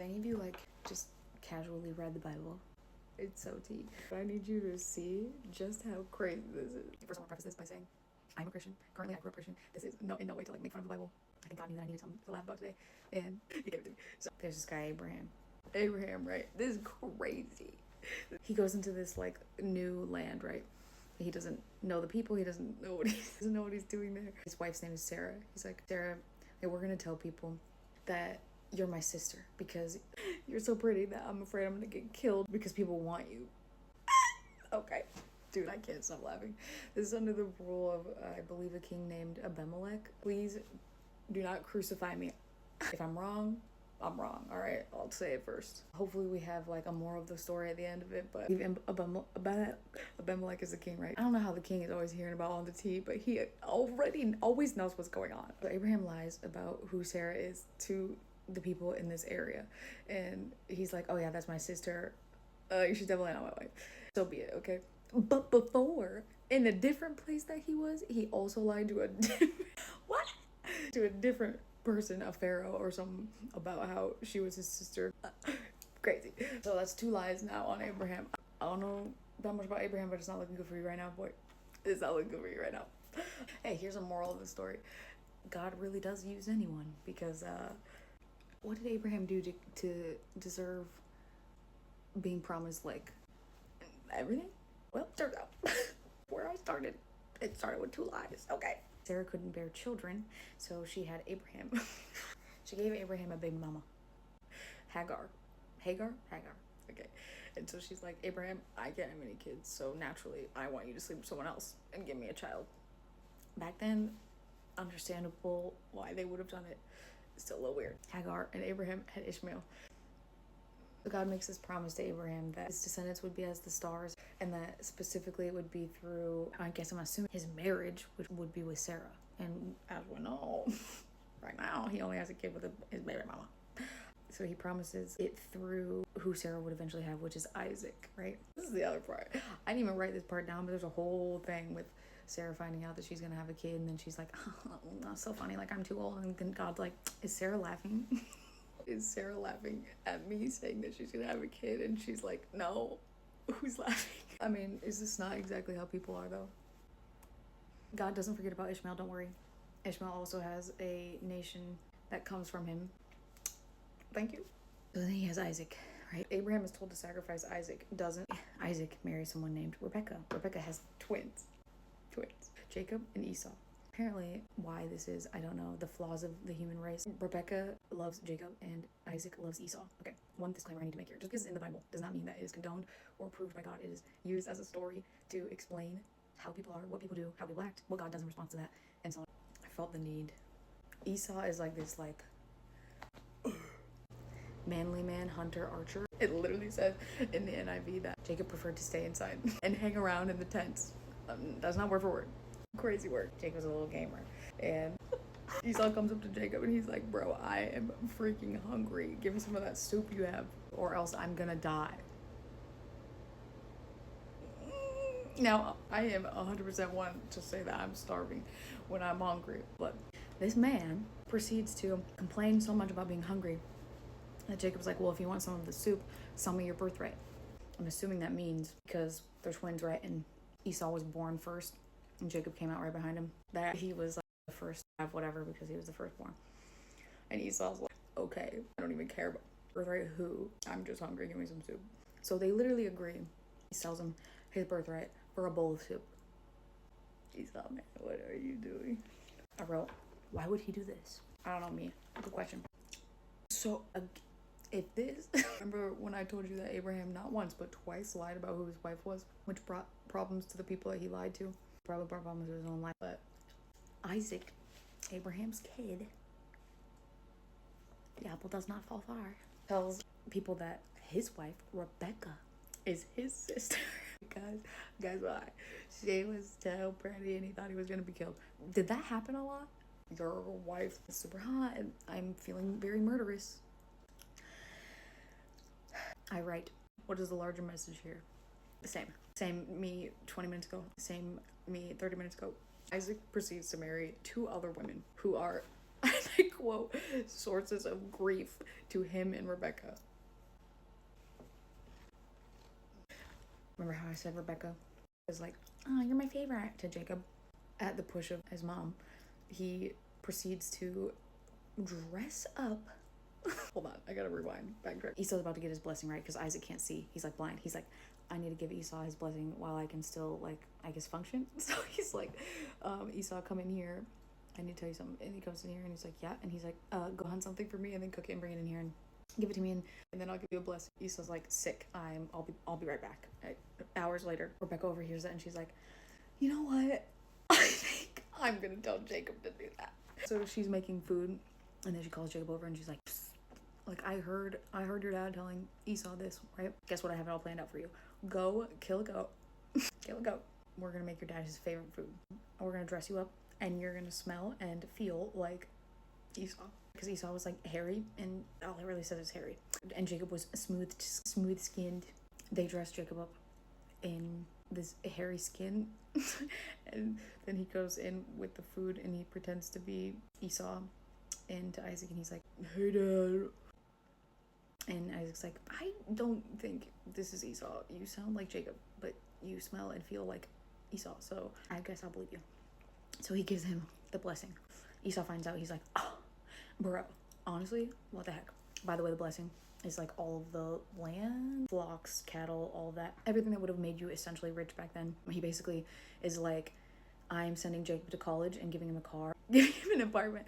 any of you like just casually read the Bible? It's so tea. I need you to see just how crazy this is. First, I want to preface this by saying I'm a Christian. Currently, I grew up Christian. This is in no way to like make fun of the Bible. I think God knew that I needed something to laugh about today, and He gave it to me. So there's this guy Abraham. Abraham, right? This is crazy. He goes into this like new land, right? He doesn't know the people. He doesn't know what he's doing there. His wife's name is Sarah. He's like, Sarah, hey, we're gonna tell people that you're my sister because you're so pretty that I'm afraid I'm gonna get killed because people want you. Okay. Dude, I can't stop laughing. This is under the rule of, I believe, a king named Abimelech. Please do not crucify me. If I'm wrong, I'm wrong, all right? I'll say it first. Hopefully we have like a moral of the story at the end of it, but Abimelech is the king, right? I don't know how the king is always hearing about all the tea, but he already always knows what's going on. So Abraham lies about who Sarah is to the people in this area, and he's like, oh yeah, that's my sister. She's definitely not my wife. So be it, okay? But before, in a different place that he was, he also lied to a to a different person, a pharaoh or something, about how she was his sister. Crazy. So that's 2 lies now on Abraham. I don't know that much about Abraham, but it's not looking good for you right now, boy. It's not looking good for you right now. Hey, here's a moral of the story. God really does use anyone, because what did Abraham do to deserve being promised like everything? Well, turns out where I started, it started with 2 lies. Okay. Sarah couldn't bear children, so she had Abraham. She gave Abraham a baby mama, Hagar. Okay. And so she's like, Abraham, I can't have any kids, so naturally I want you to sleep with someone else and give me a child. Back then, understandable why they would have done it. Still a little weird. Hagar and Abraham had Ishmael. God makes this promise to Abraham that his descendants would be as the stars, and that specifically it would be through, I guess I'm assuming, his marriage, which would be with Sarah. And as we know, right now, he only has a kid with his baby mama. So he promises it through who Sarah would eventually have, which is Isaac, right? This is the other part. I didn't even write this part down, but there's a whole thing with Sarah finding out that she's gonna have a kid, and then she's like, oh, that's so funny, like I'm too old, and then God's like, is Sarah laughing? Is Sarah laughing at me saying that she's gonna have a kid? And she's like, no. Who's laughing? I mean, is this not exactly how people are, though? God doesn't forget about Ishmael, don't worry. Ishmael also has a nation that comes from him. Thank you. So then he has Isaac, right? Abraham is told to sacrifice Isaac. Doesn't. Isaac marries someone named Rebecca. Rebecca has twins. Jacob and Esau. Apparently, why this is, I don't know, the flaws of the human race. Rebecca loves Jacob and Isaac loves Esau. Okay, one disclaimer I need to make here. Just because it's in the Bible does not mean that it is condoned or approved by God. It is used as a story to explain how people are, what people do, how people act, what God does in response to that, and so on. I felt the need. Esau is like this, like, manly man, hunter, archer. It literally says in the NIV that Jacob preferred to stay inside and hang around in the tents. That's not word for word. Crazy word. Jacob's a little gamer, and Esau comes up to Jacob and he's like, bro, I am freaking hungry. Give me some of that soup you have, or else I'm gonna die. Now, I am 100% one to say that I'm starving when I'm hungry, but this man proceeds to complain so much about being hungry that Jacob's like, well, if you want some of the soup, sell me your birthright. I'm assuming that means because they're twins, right? And Esau was born first, and Jacob came out right behind him, that he was like the first to have whatever because he was the firstborn. And Esau's like, okay, I don't even care about birthright who. I'm just hungry, give me some soup. So they literally agree. He sells him his birthright for a bowl of soup. Esau, man, what are you doing? I wrote, why would he do this? I don't know, me. Good question. So, if this, remember when I told you that Abraham not once but twice lied about who his wife was, which brought problems to the people that he lied to? Probably brought problems to his own life. But Isaac, Abraham's kid, the apple does not fall far, tells people that his wife, Rebecca, is his sister. Guys, why? She was so pretty and he thought he was gonna be killed. Did that happen a lot? Your wife is super hot and I'm feeling very murderous. I write, what is the larger message here? The same. Same me 20 minutes ago. Same me 30 minutes ago. Isaac proceeds to marry 2 other women who are I quote, sources of grief to him and Rebecca. Remember how I said Rebecca was like, oh, you're my favorite to Jacob? At the push of his mom, he proceeds to dress up. Hold on, I gotta rewind. Backtrack. Esau's about to get his blessing, right? Because Isaac can't see. He's like blind. He's like, I need to give Esau his blessing while I can still, like, I guess function. So he's like, Esau, come in here. I need to tell you something. And he comes in here and he's like, yeah. And he's like, go hunt something for me and then cook it and bring it in here and give it to me and then I'll give you a blessing. Esau's like, sick. I'll be right back. Hours later, Rebecca overhears that and she's like, you know what? I think I'm gonna tell Jacob to do that. So she's making food and then she calls Jacob over and she's like, psst. Like, I heard your dad telling Esau this, right? Guess what? I have it all planned out for you. Go kill a goat. Kill a goat. We're gonna make your dad his favorite food. We're gonna dress you up and you're gonna smell and feel like Esau. Because Esau was like hairy and all it really says is hairy. And Jacob was smooth skinned. They dressed Jacob up in this hairy skin. And then he goes in with the food and he pretends to be Esau and to Isaac and he's like, hey dad. And Isaac's like, I don't think this is Esau. You sound like Jacob, but you smell and feel like Esau. So I guess I'll believe you. So he gives him the blessing. Esau finds out. He's like, oh, bro, honestly, what the heck? By the way, the blessing is like all of the land, flocks, cattle, all of that. Everything that would have made you essentially rich back then. He basically is like, I'm sending Jacob to college and giving him a car, giving him an apartment,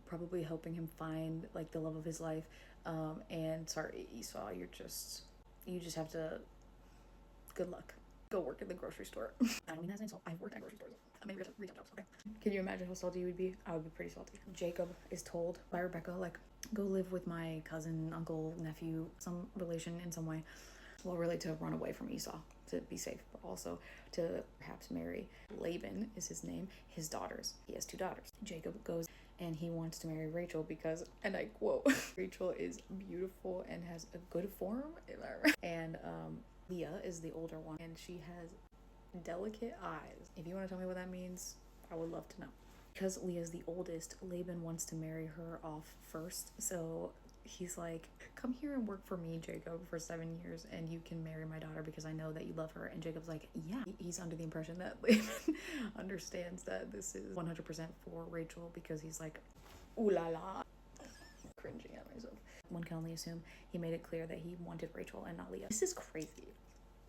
probably helping him find like the love of his life. And sorry, Esau, you just have to, good luck. Go work at the grocery store. I mean, that's an insult. I've worked at grocery stores. I mean, retail jobs, okay? Can you imagine how salty you would be? I would be pretty salty. Jacob is told by Rebecca, like, go live with my cousin, uncle, nephew, some relation in some way. Well, really to run away from Esau, to be safe, but also to perhaps marry. Laban is his name, his daughters. He has 2 daughters. Jacob goes and he wants to marry Rachel because, and I quote, Rachel is beautiful and has a good form, and Leah is the older one and she has delicate eyes. If you want to tell me what that means, I would love to know. Because Leah's the oldest, Laban wants to marry her off first, so he's like, come here and work for me, Jacob, for 7 years and you can marry my daughter because I know that you love her. And Jacob's like, yeah. He's under the impression that Laban understands that this is 100% for Rachel because he's like, ooh la la. Cringing at myself. One can only assume he made it clear that he wanted Rachel and not Leah. This is crazy.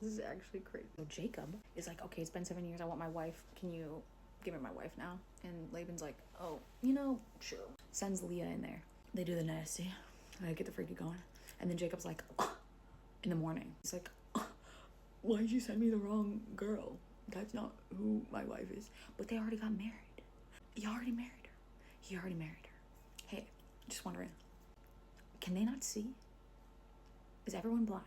This is actually crazy. So Jacob is like, okay, it's been 7 years. I want my wife. Can you give me my wife now? And Laban's like, oh, sure. Sends Leah in there. They do the nasty. I get the freaky going. And then Jacob's like, oh, in the morning. He's like, oh, why'd you send me the wrong girl? That's not who my wife is. But they already got married. You already married her. He already married her. Hey, just wondering, can they not see? Is everyone blind?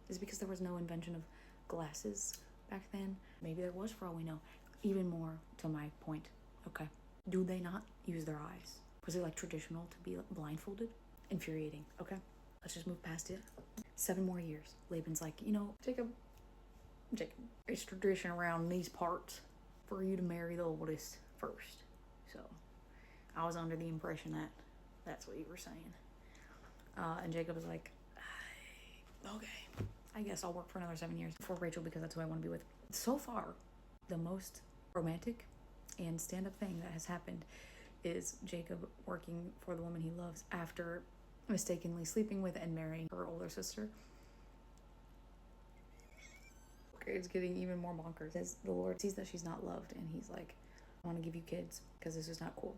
Is it because there was no invention of glasses back then? Maybe there was, for all we know. Even more to my point, okay? Do they not use their eyes? Was it like traditional to be blindfolded? Infuriating, okay? Let's just move past it. 7 more years. Laban's like, Jacob, it's tradition around these parts for you to marry the oldest first. So I was under the impression that that's what you were saying. And Jacob was like, okay, I guess I'll work for another 7 years for Rachel because that's who I want to be with. So far, the most romantic and stand-up thing that has happened is Jacob working for the woman he loves after mistakenly sleeping with and marrying her older sister. Okay, it's getting even more bonkers as the Lord sees that she's not loved and he's like, I want to give you kids because this is not cool.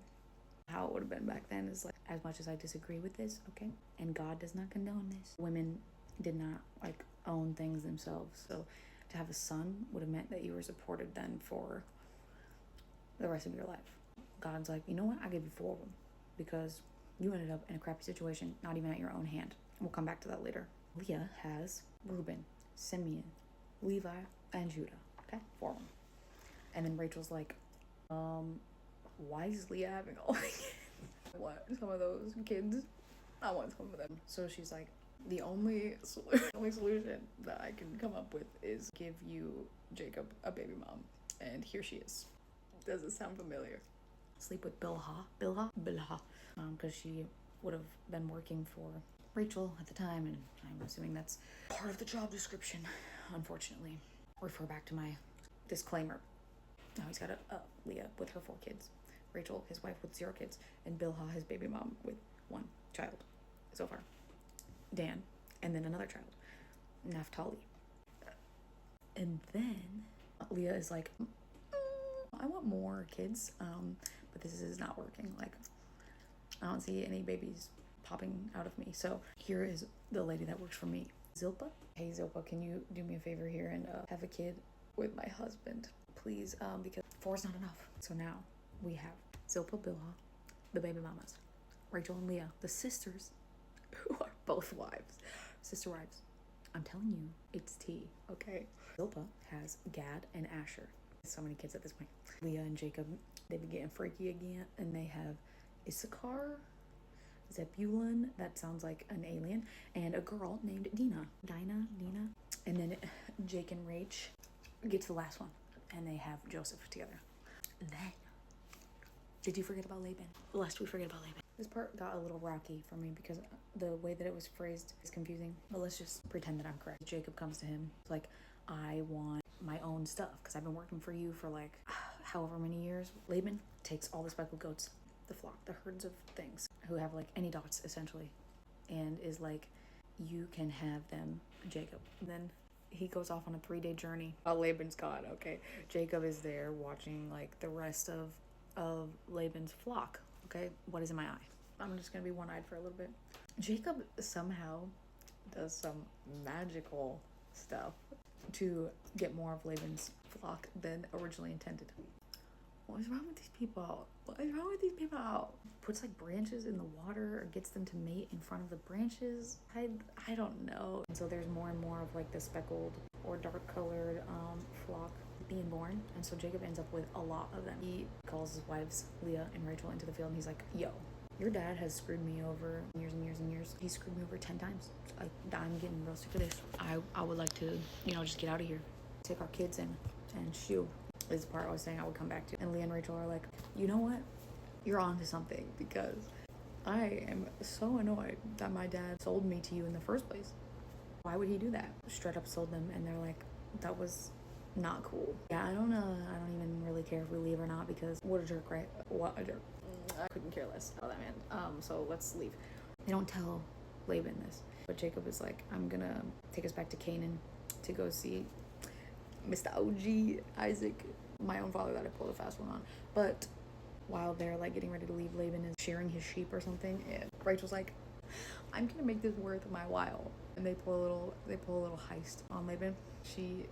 How it would have been back then is like, as much as I disagree with this, okay, and God does not condone this, women did not like own things themselves. So to have a son would have meant that you were supported then for the rest of your life. God's like, you know what? I give you 4 of them because you ended up in a crappy situation, not even at your own hand. We'll come back to that later. Leah has Reuben, Simeon, Levi, and Judah. Okay, 4 of them. And then Rachel's like, why is Leah having all the kids? I want some of those kids. I want some of them. So she's like, the only solution that I can come up with is give you, Jacob, a baby mom. And here she is. Does it sound familiar? sleep with Bilha, because she would have been working for Rachel at the time, and I'm assuming that's part of the job description, unfortunately. Refer back to my disclaimer. Now he's got Leah with her 4 kids, Rachel, his wife, with 0 kids, and Bilha, his baby mom, with 1 child so far. Dan, and then another child, Naphtali. And then Leah is like, I want more kids, but this is not working. Like, I don't see any babies popping out of me. So here is the lady that works for me, Zilpa. Hey Zilpa, can you do me a favor here and have a kid with my husband, please? Because 4 is not enough. So now we have Zilpa, Bilha, the baby mamas, Rachel and Leah, the sisters, who are both wives, sister wives. I'm telling you, it's tea, okay? Zilpa has Gad and Asher. So many kids at this point. Leah and Jacob, they be getting freaky again, and they have Issachar, Zebulun, that sounds like an alien, and a girl named Dina. And then Jake and Rach get to the last one, and they have Joseph together. Then, did you forget about Laban? Lest we forget about Laban. This part got a little rocky for me because the way that it was phrased is confusing, but let's just pretend that I'm correct. Jacob comes to him, like, I want my own stuff because I've been working for you for like however many years. Laban takes all the speckled goats, the flock, the herds of things who have like any dots essentially, and is like, you can have them, Jacob. And then he goes off on a 3-day journey while Laban's gone. Okay, Jacob is there watching like the rest of Laban's flock. Okay, what is in my eye? I'm just gonna be one-eyed for a little bit. Jacob somehow does some magical stuff to get more of Laban's flock than originally intended. What is wrong with these people? Puts like branches in the water or gets them to mate in front of the branches. I don't know. And so there's more and more of like the speckled or dark colored flock being born. And so Jacob ends up with a lot of them. He calls his wives, Leah and Rachel, into the field, and he's like, yo, your dad has screwed me over years and years and years. He screwed me over 10 times. I'm getting real sick of this. I would like to, just get out of here. Take our kids and shoo. This is the part I was saying I would come back to. And Leah and Rachel are like, you know what? You're on to something, because I am so annoyed that my dad sold me to you in the first place. Why would he do that? Straight up sold them, and they're like, that was not cool. Yeah, I don't even really care if we leave or not, because what a jerk, right? What a jerk. I couldn't care less how that meant. So let's leave. They don't tell Laban this, but Jacob is like, I'm gonna take us back to Canaan to go see Mr. OG Isaac, my own father that I pulled a fast one on. But while they're like getting ready to leave, Laban is shearing his sheep or something, and Rachel's like, I'm gonna make this worth my while. And they pull a little heist on Laban. She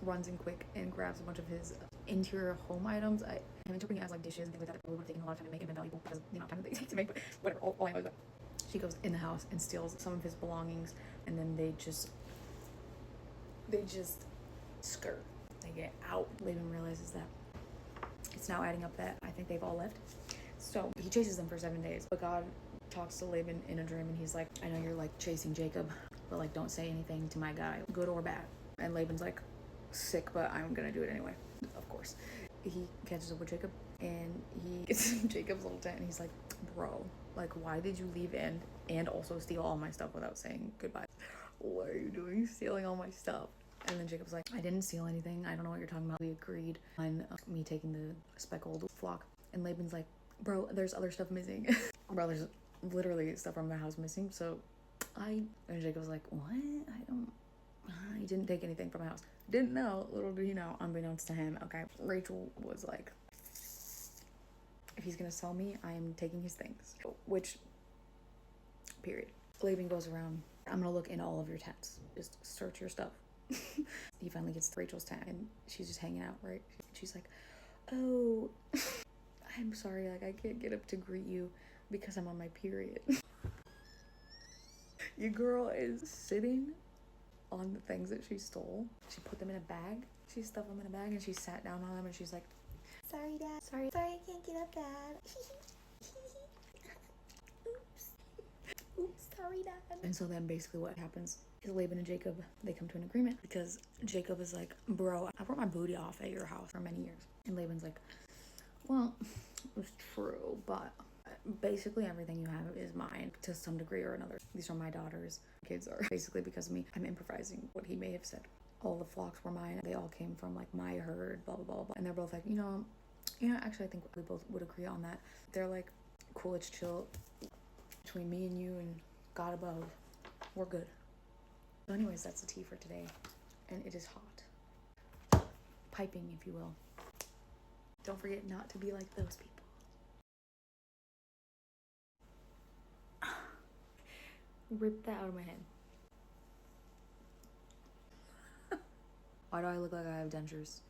runs in quick and grabs a bunch of his interior home items. I'm interpreting it as like dishes and things like that probably would have taken a lot of time to make and been valuable because the amount of time that they take to make, but whatever, all I know is that she goes in the house and steals some of his belongings, and then they just skirt. They get out. Laban realizes that it's now adding up that I think they've all left. So he chases them for 7 days. But God talks to Laban in a dream, and he's like, I know you're like chasing Jacob, but like don't say anything to my guy, good or bad. And Laban's like, sick, but I'm gonna do it anyway. Of course. He catches up with Jacob, and he gets in Jacob's little tent, and he's like, bro, like, why did you leave and also steal all my stuff without saying goodbye? What are you doing stealing all my stuff? And then Jacob's like, I didn't steal anything. I don't know what you're talking about. We agreed on me taking the speckled flock. And Laban's like, bro, there's other stuff missing. Bro, there's literally stuff from my house missing. So and Jacob's like, what? I didn't take anything from my house. Didn't know. Little did he know, unbeknownst to him. Okay. Rachel was like, if he's gonna sell me, I am taking his things. Which, period. Laban goes around, I'm gonna look in all of your tents. Just search your stuff. He finally gets to Rachel's tent, and she's just hanging out, right? She's like, oh, I'm sorry, like, I can't get up to greet you because I'm on my period. Your girl is sitting on the things that she stole. She put them in a bag. She stuffed them in a bag, and she sat down on them, and she's like, sorry, Dad. Sorry, I can't get up, Dad. Oops, sorry, Dad. And so then basically what happens is Laban and Jacob, they come to an agreement, because Jacob is like, bro, I brought my booty off at your house for many years. And Laban's like, Well, it's true, but basically everything you have is mine to some degree or another. These are my daughters. Kids are basically because of me. I'm improvising what he may have said. All the flocks were mine. They all came from like my herd, blah blah blah blah. And they're both like, actually I think we both would agree on that. They're like, cool, it's chill between me and you and God above. We're good. So anyways, that's the tea for today. And it is hot. Piping, if you will. Don't forget not to be like those people. Rip that out of my head. Why do I look like I have dentures?